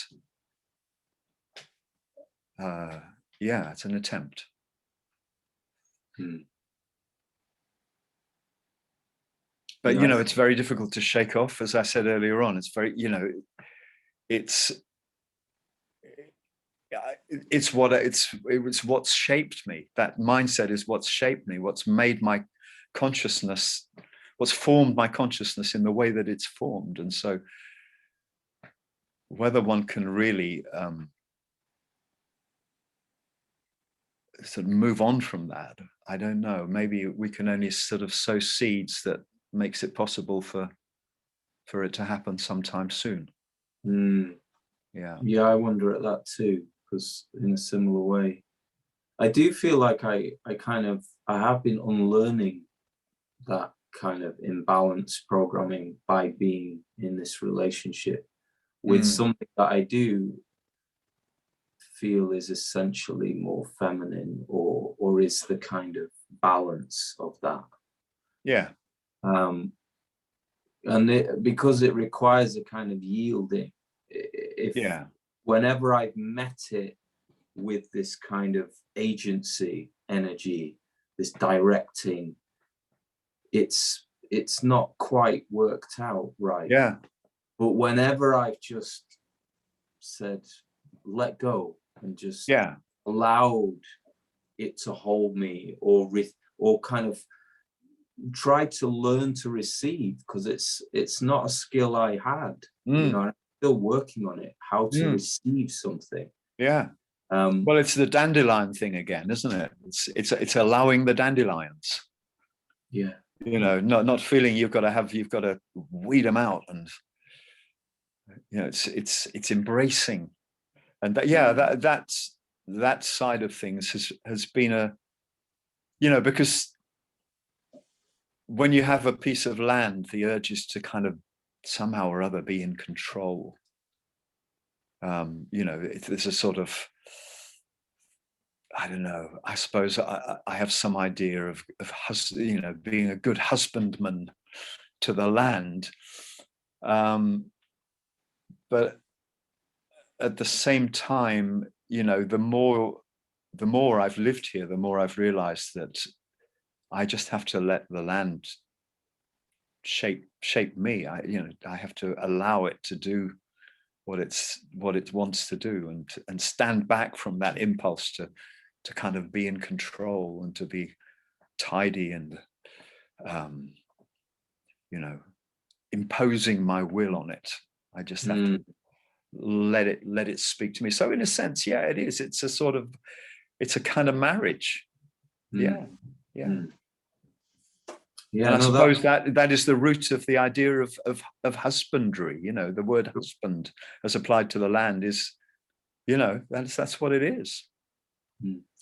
S2: Yeah, it's an attempt. But it's very difficult to shake off. As I said earlier on, it's very, it's what's shaped me. That mindset is what's shaped me, what's made my consciousness, what's formed my consciousness in the way that it's formed. And so whether one can really sort of move on from that, I don't know. Maybe we can only sort of sow seeds that makes it possible for it to happen sometime soon. Yeah,
S1: I wonder at that too, because in a similar way, I do feel like I have been unlearning that kind of imbalance programming by being in this relationship with something that I do feel is essentially more feminine, or is the kind of balance of that.
S2: Yeah.
S1: And because it requires a kind of yielding, whenever I've met it with this kind of agency energy, this directing, it's not quite worked out right.
S2: Yeah.
S1: But whenever I've just said, let go, and just allowed it to hold me, or kind of tried to learn to receive, because it's not a skill I had. I'm still working on it, how to receive something. Well,
S2: it's the dandelion thing again, isn't it? It's allowing the dandelions. Not feeling you've got to weed them out, and it's embracing. And that side of things has been because when you have a piece of land, the urge is to kind of somehow or other be in control. There's a sort of, I don't know, I suppose I have some idea of being a good husbandman to the land. But at the same time, the more I've lived here, the more I've realized that I just have to let the land shape me. I have to allow it to do what it wants to do, and stand back from that impulse to kind of be in control and to be tidy and imposing my will on it. I just have to let it speak to me. So in a sense, it is. It's a kind of marriage. And I suppose that is the root of the idea of husbandry. The word husband as applied to the land is, that's what it is.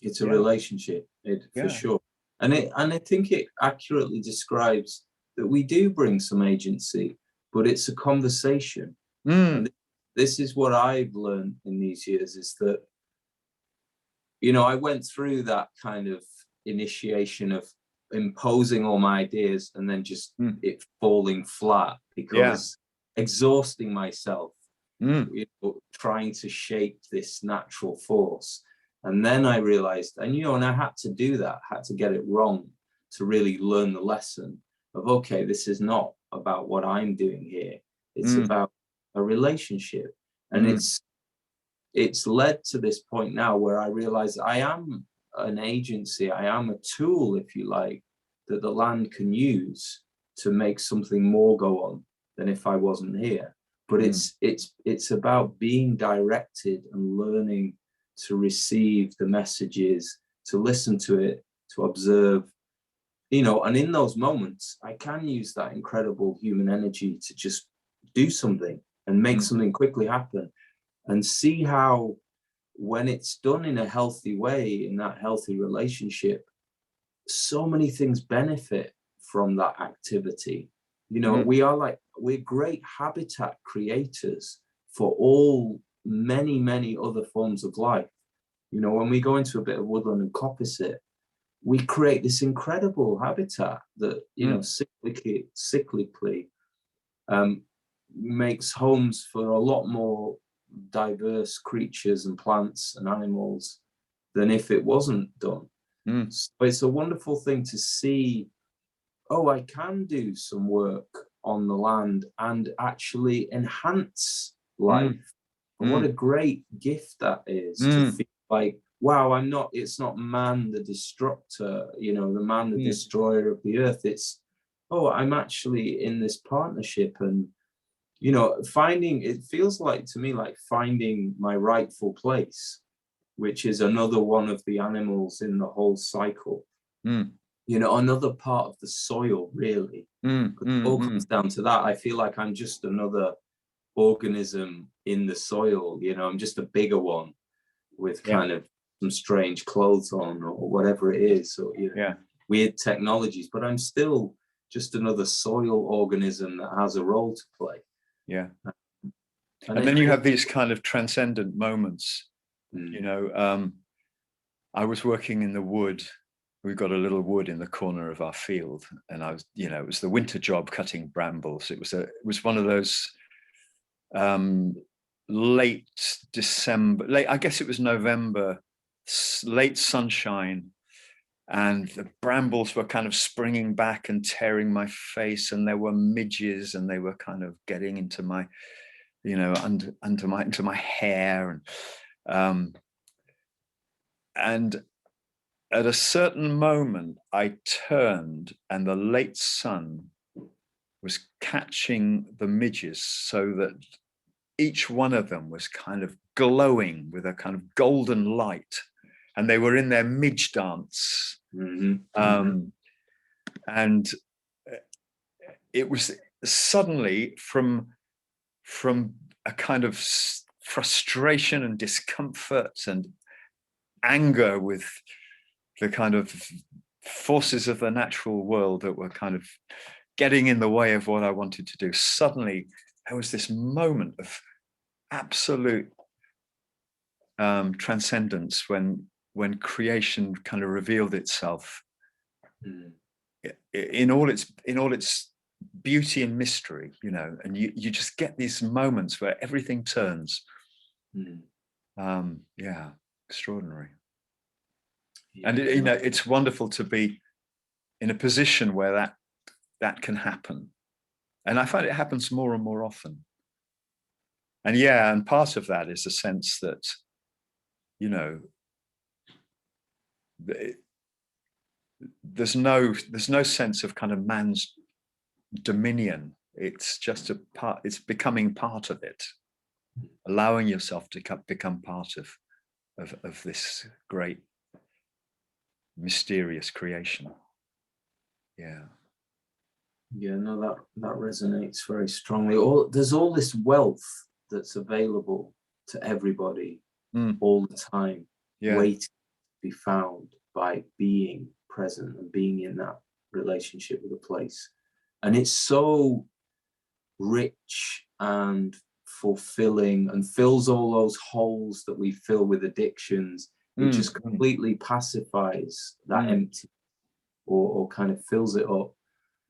S1: It's a relationship, for sure. And I think it accurately describes that we do bring some agency, but it's a conversation. And this is what I've learned in these years, is that, I went through that kind of initiation of imposing all my ideas and then just it falling flat, because exhausting myself, trying to shape this natural force. And then I realized, and and I had to do that, had to get it wrong to really learn the lesson of, okay, this is not about what I'm doing here. It's about a relationship. And it's led to this point now where I realize I am an agency, I am a tool, if you like, that the land can use to make something more go on than if I wasn't here. But it's about being directed and learning to receive the messages, to listen to it, to observe, and in those moments, I can use that incredible human energy to just do something and make something quickly happen, and see how, when it's done in a healthy way, in that healthy relationship, so many things benefit from that activity. We're great habitat creators for many other forms of life. When we go into a bit of woodland and coppice it, we create this incredible habitat that, cyclically makes homes for a lot more diverse creatures and plants and animals than if it wasn't done. So it's a wonderful thing to see, I can do some work on the land and actually enhance life. And what a great gift that is, to feel like, wow, it's not man the destructor, the man the destroyer of the earth. It's, I'm actually in this partnership, and it feels like to me like finding my rightful place, which is another one of the animals in the whole cycle. Another part of the soil, really. It all comes down to that. I feel like I'm just another organism in the soil. I'm just a bigger one with kind of some strange clothes on or whatever it is, or weird technologies, but I'm still just another soil organism that has a role to play.
S2: And then you have these kind of transcendent moments. I was working in the wood. We've got a little wood in the corner of our field, and I was, it was the winter job cutting brambles. It was one of those late December, I guess it was November, late sunshine, and the brambles were kind of springing back and tearing my face, and there were midges, and they were kind of getting into my, into my hair, and at a certain moment, I turned, and the late sun was catching the midges, so that each one of them was kind of glowing with a kind of golden light, and they were in their midge dance. And it was suddenly from a kind of frustration and discomfort and anger with the kind of forces of the natural world that were kind of getting in the way of what I wanted to do. Suddenly there was this moment of absolute transcendence when creation kind of revealed itself in all its beauty and mystery, and you just get these moments where everything turns. Extraordinary. And it's wonderful to be in a position where that can happen, and I find it happens more and more often. And part of that is a sense that there's no sense of kind of man's dominion. It's just it's becoming part of it, allowing yourself to become part of this great mysterious creation.
S1: That resonates very strongly. There's all this wealth that's available to everybody all the time, waiting to be found by being present and being in that relationship with a place. And it's so rich and fulfilling, and fills all those holes that we fill with addictions. It just completely pacifies that empty, or kind of fills it up.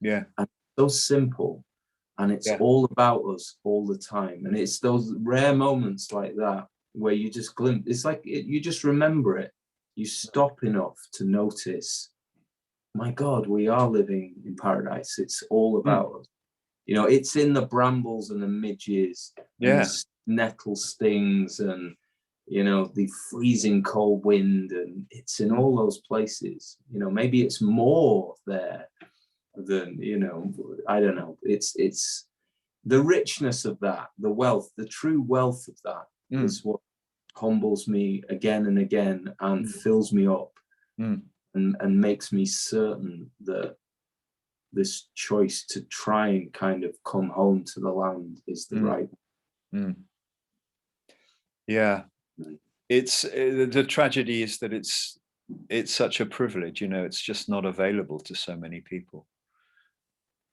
S1: And it's so simple, and it's all about us all the time. And it's those rare moments like that where you just glimpse, it's like you just remember it. You stop enough to notice, my God, we are living in paradise. It's all about us. You know, it's in the brambles and the midges and the nettle stings and, you know, the freezing cold wind, and it's in all those places. You know, maybe it's more there than, you know, I don't know. It's the richness of that, the wealth, the true wealth of that is what humbles me again and again and fills me up and makes me certain that this choice to try and kind of come home to the land is the right one.
S2: Yeah. It's the tragedy is that it's such a privilege, you know, it's just not available to so many people.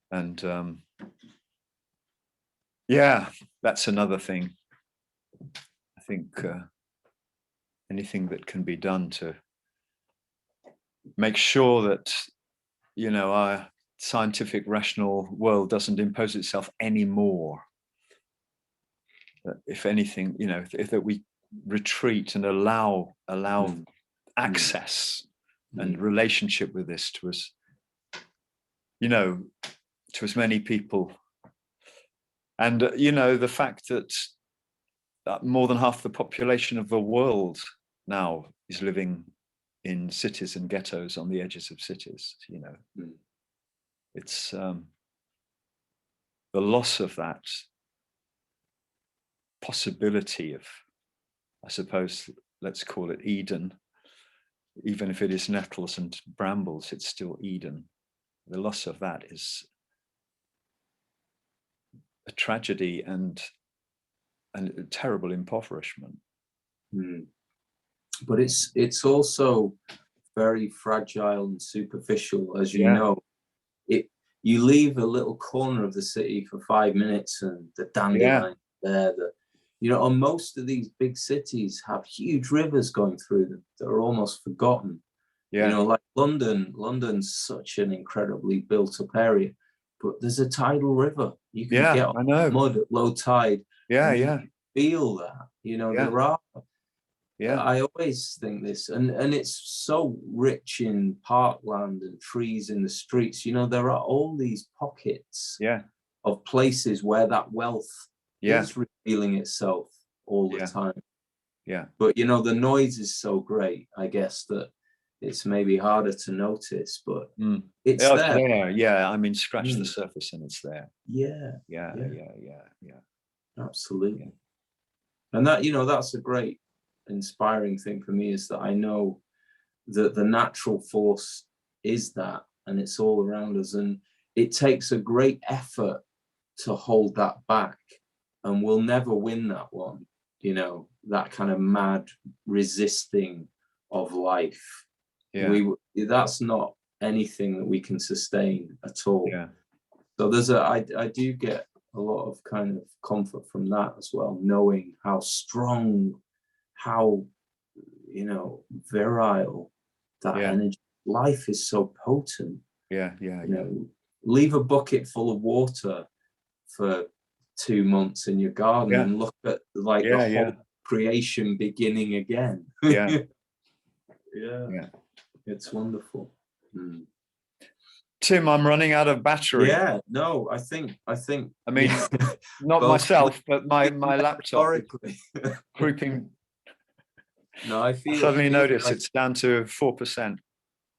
S2: And yeah, that's another thing. I think anything that can be done to make sure that, you know, our scientific rational world doesn't impose itself anymore. That if anything, you know, if that we retreat and allow access and relationship with this to us, you know, to as many people. And you know, the fact that more than half the population of the world now is living in cities and ghettos on the edges of cities, you know, it's the loss of that possibility of, I suppose, let's call it Eden. Even if it is nettles and brambles, it's still Eden. The loss of that is a tragedy and a terrible impoverishment.
S1: But it's also very fragile and superficial, as you know. You leave a little corner of the city for 5 minutes and the dandelion there, you know, and most of these big cities have huge rivers going through them that are almost forgotten. You know, like London's such an incredibly built up area, but there's a tidal river. You can get on mud at low tide. You feel that, you know, there are. I always think this, and it's so rich in parkland and trees in the streets. You know, there are all these pockets of places where that wealth is revealing itself all the time. But, you know, the noise is so great, I guess, that it's maybe harder to notice, but it's there.
S2: Yeah, I mean, scratch the surface and it's there.
S1: Yeah. Absolutely.
S2: Yeah.
S1: And that, you know, that's a great inspiring thing for me, is that I know that the natural force is that, and it's all around us, and it takes a great effort to hold that back, and we'll never win that one, you know, that kind of mad resisting of life. That's not anything that we can sustain at all. So there's I do get a lot of kind of comfort from that as well, knowing how strong, how, you know, virile that energy. Life is so potent. You know, leave a bucket full of water for 2 months in your garden and look at like the whole creation beginning again. It's wonderful.
S2: Tim, I'm running out of battery.
S1: No, I think
S2: I mean, not myself, but my laptop creeping.
S1: No, I
S2: suddenly notice it's down to 4%.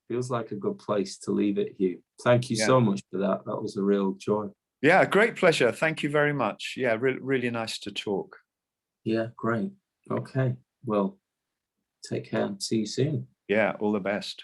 S1: Feels like a good place to leave it, Hugh. Thank you so much for that. That was a real joy.
S2: Yeah, great pleasure. Thank you very much. Yeah, really nice to talk.
S1: Yeah, great. Okay. Well, take care and see you soon.
S2: Yeah, all the best.